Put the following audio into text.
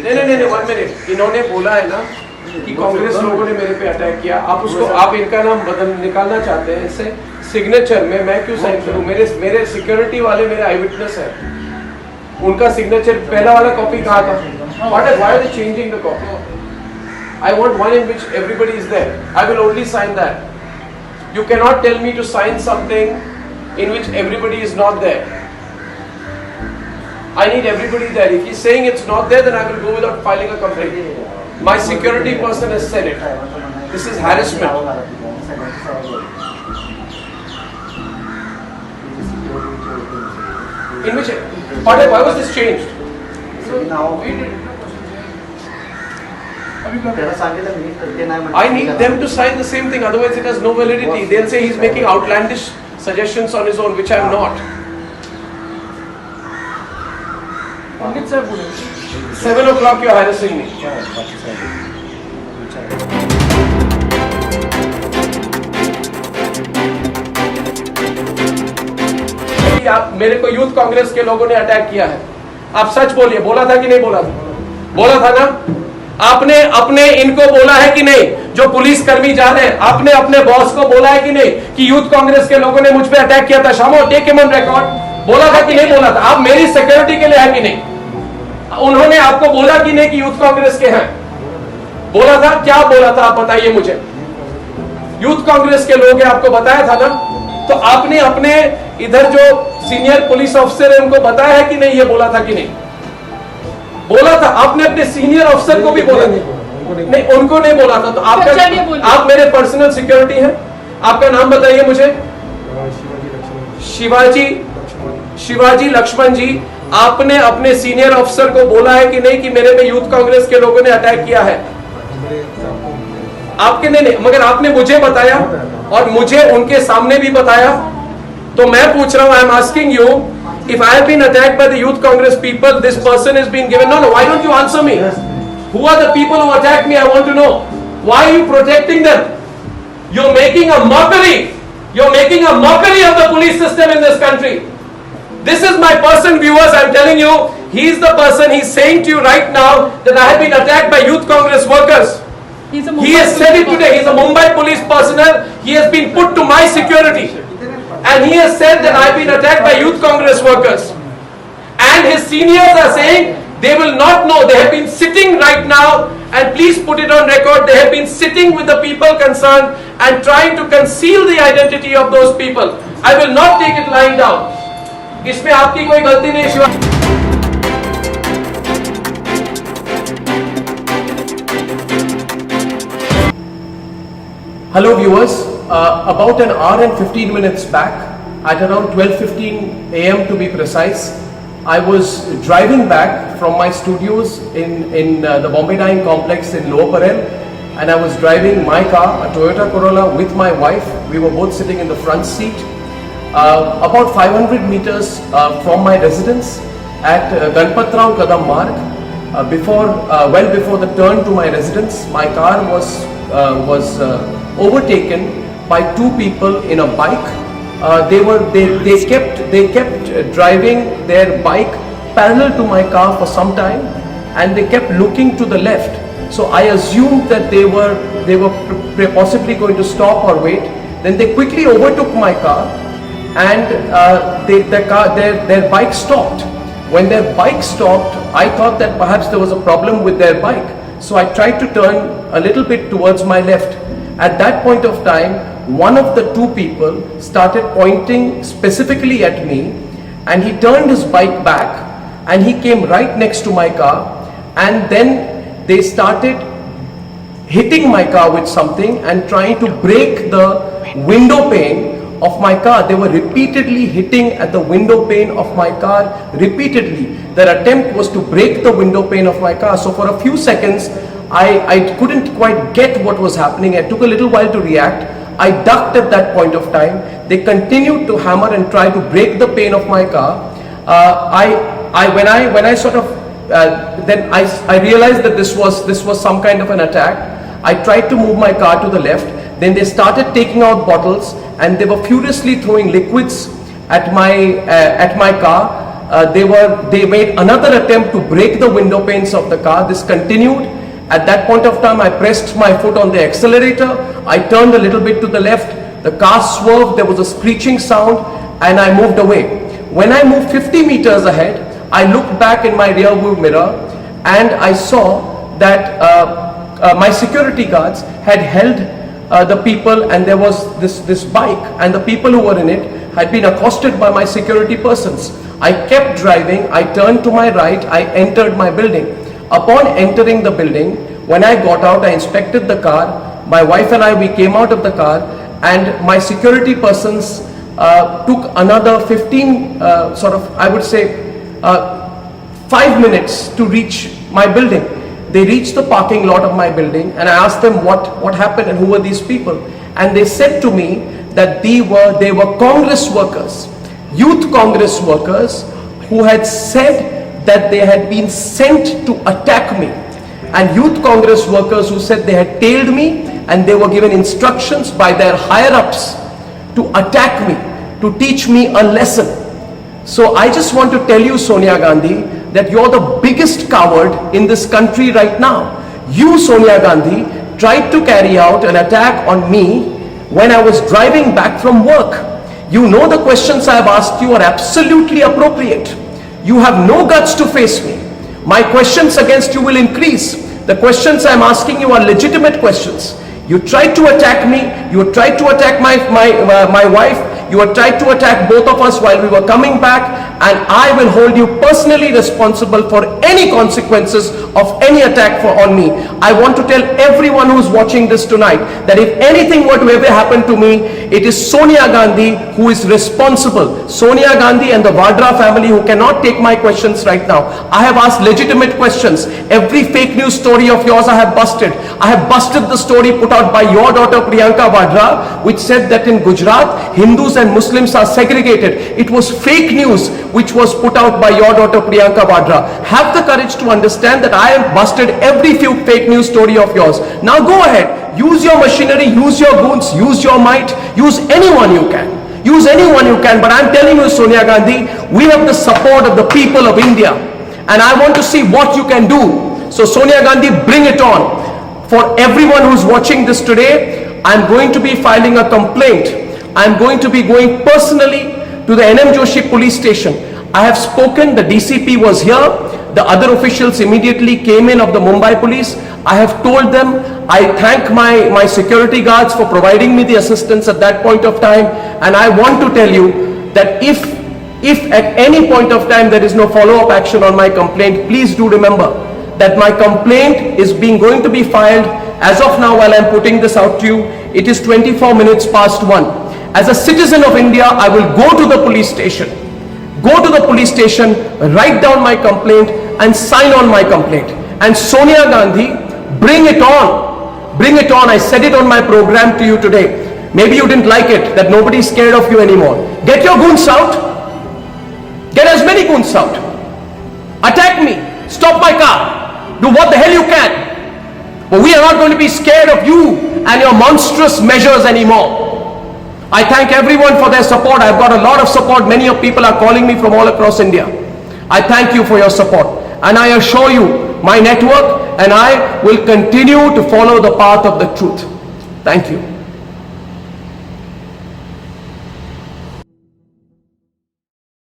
नहीं 1 मिनट। इन्होंने बोला है ना कि कांग्रेस लोगों ने मेरे पे अटैक किया, आप उसको आप इनका नाम बदल निकालना चाहते हैं इससे सिग्नेचर में मैं क्यों साइन करूं? मेरे सिक्योरिटी वाले मेरे आई विटनेस है, उनका सिग्नेचर पहला वाला कॉपी कहाँ था? Why are they changing the copy? I want one in which everybody is there. I will only sign that. You cannot tell me to sign something in which everybody is not there. I need everybody there. If he's saying it's not there, then I will go without filing a complaint. My security person has said it. This is harassment. In which, why was this changed? I need them to sign the same thing, otherwise it has no validity. They'll say he's making outlandish suggestions on his own, which I am not. 7 o'clock you are harassing me. आप मेरे को youth Congress के लोगों ने attack किया है, आप सच बोलिए, बोला था कि नहीं बोला था? बोला था ना? आपने अपने इनको बोला है कि नहीं, जो पुलिस कर्मी जा रहे हैं, आपने अपने बॉस को बोला है कि नहीं कि यूथ कांग्रेस के लोगों ने मुझ पे अटैक किया था? शामो टेक हिम ऑन रिकॉर्ड। बोला था कि नहीं बोला था? आप मेरी सिक्योरिटी के लिए है कि नहीं? उन्होंने आपको बोला कि नहीं कि यूथ कांग्रेस के हैं? बोला था? क्या बोला था आप बताइए मुझे। यूथ कांग्रेस के लोग हैं, आपको बताया था ना? तो आपने अपने इधर जो सीनियर पुलिस ऑफिसर है उनको बताया है कि नहीं ये बोला था कि नहीं? बोला था। आपने अपने सीनियर अफसर को भी बोला नहीं, उनको नहीं बोला था। तो आपका, आप मेरे पर्सनल सिक्योरिटी हैं। आपका नाम बताइए मुझे। शिवाजी लक्ष्मण जी। आपने अपने सीनियर अफसर को बोला है कि नहीं कि मेरे पे यूथ कांग्रेस के लोगों ने अटैक किया है? आपके नहीं, मगर आपने मुझे बताया और मुझे उनके सामने भी बताया। तो मैं पूछ रहा हूं, I am asking you, if I have been attacked by the youth Congress people, this person is being given. No, why don't you answer me? Who are the people who attacked me? I want to know. Why are you protecting them? You're making a mockery. You're making a mockery of the police system in this country. This is my person, viewers. I'm telling you, he's the person. He's saying to you right now that I have been attacked by youth Congress workers. He has said it today. He's a Mumbai police personnel. He has been put to my security. And he has said that I've been attacked by youth Congress workers. And his seniors are saying they will not know. They have been sitting right now, and please put it on record, they have been sitting with the people concerned and trying to conceal the identity of those people. I will not take it lying down. इसमें आपकी कोई गलती नहीं Shiva. Hello viewers, about an hour and 15 minutes back, at around 12:15 AM to be precise, I was driving back from my studios in the Bombay Dyeing Complex in Lower Parel, and I was driving my car, a Toyota Corolla, with my wife. We were both sitting in the front seat. About 500 meters from my residence at Ganpatrao Kadam Marg, well before the turn to my residence, my car was overtaken by two people in a bike. They kept driving their bike parallel to my car for some time, and they kept looking to the left. So I assumed that they were possibly going to stop or wait. Then they quickly overtook my car, and their bike stopped. When their bike stopped, I thought that perhaps there was a problem with their bike. So I tried to turn a little bit towards my left. At that point of time, one of the two people started pointing specifically at me, and he turned his bike back and he came right next to my car, and then they started hitting my car with something and trying to break the window pane of my car. They were repeatedly hitting at the window pane of my car, repeatedly. Their attempt was to break the window pane of my car. So for a few seconds, I couldn't quite get what was happening. It took a little while to react. I ducked at that point of time. They continued to hammer and try to break the pane of my car. When I sort of then I realized that this was some kind of an attack. I tried to move my car to the left. Then they started taking out bottles, and they were furiously throwing liquids at my car. they made another attempt to break the window panes of the car. This continued. At that point of time, I pressed my foot on the accelerator. I turned a little bit to the left. The car swerved. There was a screeching sound, and I moved away. When I moved 50 meters ahead, I looked back in my rear view mirror, and I saw that my security guards had held the people, and there was this bike, and the people who were in it had been accosted by my security persons. I kept driving. I turned to my right. I entered my building. Upon entering the building, when I got out, I inspected the car. My wife and I, we came out of the car, and my security persons took another 15, I would say, 5 minutes to reach my building. They reached the parking lot of my building, and I asked them what happened and who were these people. And they said to me that they were Congress workers, youth Congress workers, who had said that they had been sent to attack me, and youth Congress workers who said they had tailed me, and they were given instructions by their higher-ups to attack me, to teach me a lesson. So I just want to tell you, Sonia Gandhi, that you're the biggest coward in this country right now. You, Sonia Gandhi, tried to carry out an attack on me when I was driving back from work. You know the questions I have asked you are absolutely appropriate. You have no guts to face me. My questions against you will increase. The questions I'm asking you are legitimate questions. You tried to attack me. You tried to attack my wife. You have tried to attack both of us while we were coming back, and I will hold you personally responsible for any consequences of any attack on me. I want to tell everyone who is watching this tonight that if anything were to ever happen to me, it is Sonia Gandhi who is responsible. Sonia Gandhi and the Vadra family who cannot take my questions right now. I have asked legitimate questions. Every fake news story of yours I have busted. I have busted the story put out by your daughter Priyanka Vadra, which said that in Gujarat, Hindus and Muslims are segregated. It was fake news which was put out by your daughter Priyanka Vadra. Have the courage to understand that I have busted every fake news story of yours. Now go ahead, use your machinery, use your goons, use your might, use anyone you can. Use anyone you can, but I'm telling you, Sonia Gandhi, we have the support of the people of India, and I want to see what you can do. So Sonia Gandhi, bring it on. For everyone who's watching this today, I'm going to be filing a complaint. I'm going to be going personally to the NM Joshi police station. I have spoken, the DCP was here, the other officials immediately came in of the Mumbai police. I have told them, I thank my security guards for providing me the assistance at that point of time, and I want to tell you that if at any point of time there is no follow-up action on my complaint, please do remember that my complaint is going to be filed as of now. While I'm putting this out to you, it is 24 minutes past 1. As a citizen of India, I will go to the police station. Go to the police station, write down my complaint and sign on my complaint. And Sonia Gandhi, bring it on. Bring it on. I said it on my program to you today. Maybe you didn't like it, that nobody's scared of you anymore. Get your goons out. Get as many goons out. Attack me. Stop my car. Do what the hell you can. But we are not going to be scared of you and your monstrous measures anymore. I thank everyone for their support. I've got a lot of support. Many of people are calling me from all across India. I thank you for your support. And I assure you, my network and I will continue to follow the path of the truth. Thank you.